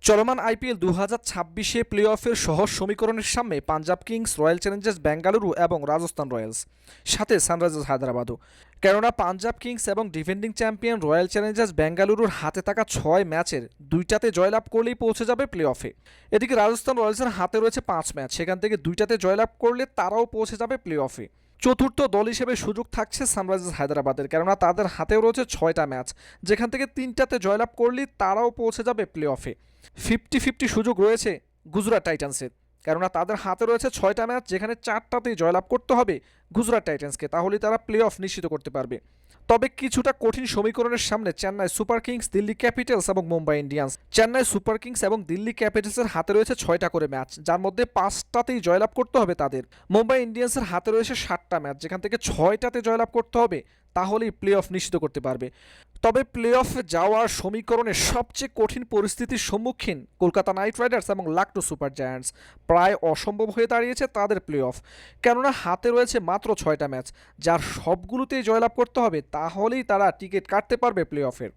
চলমান IPL 2026-এ play অফের সহজ সমীকরণের সামনে Punjab Kings, Royal Challengers Bengaluru এবং রাজস্থান রয়্যালস, সাথে সানরাইজার্স হায়দ্রাবাদও। কেননা পাঞ্জাব কিংস এবং ডিফেন্ডিং চ্যাম্পিয়ন রয়্যাল চ্যালেঞ্জার্স বেঙ্গালুরুর হাতে থাকা 6 ম্যাচের 2টাতে জয়লাভ করলেই পৌঁছে যাবে প্লে অফে। এদিকে রাজস্থান রয়্যালসের হাতে রয়েছে 5 ম্যাচ, সেখান থেকে 2টাতে জয়লাভ করলে তারাও পৌঁছে যাবে প্লে অফে। চতুর্থ দল হিসেবে সুযোগ থাকছে সানরাইজার্স হায়দ্রাবাদের, কেননা তাদের হাতেও রয়েছে 6টা ম্যাচ, যেখান থেকে 3টাতে জয়লাভ করলেই তারাও পৌঁছে যাবে প্লে অফে। 50-50 সুযোগ রয়েছে গুজরাট টাইটান্সের, কেননা তাদের হাতে রয়েছে 6টা ম্যাচ, যেখানে 4টাতেই জয়লাভ করতে হবে গুজরাট টাইটান্সকে, তাহলেই তারা প্লে অফ নিশ্চিত করতে পারবে। তবে কিছুটা কঠিন সমীকরণের সামনে Chennai super kings, Delhi capitals এবং Mumbai Indians. Chennai super kings এবং দিল্লি ক্যাপিটালসের হাতে রয়েছে 6টা করে ম্যাচ, যার মধ্যে 5টাতেই জয়লাভ করতে হবে তাদের। মুম্বাই ইন্ডিয়ান্সের হাতে রয়েছে 7টা ম্যাচ, যেখান থেকে 6টাতে জয়লাভ করতে হবে, তাহলেই প্লে অফ নিশ্চিত করতে পারবে। তবে প্লে অফে যাওয়ার সমীকরণে সবচেয়ে কঠিন পরিস্থিতির সম্মুখীন কলকাতা নাইট রাইডার্স এবং লখনৌ সুপার জায়ান্টস। প্রায় অসম্ভব হয়ে দাঁড়িয়েছে তাদের প্লে অফ, কেননা হাতে রয়েছে মাত্র 6টা ম্যাচ, যার সবগুলোতেই জয়লাভ করতে হবে, তাহলেই তারা টিকিট কাটতে পারবে প্লে অফের।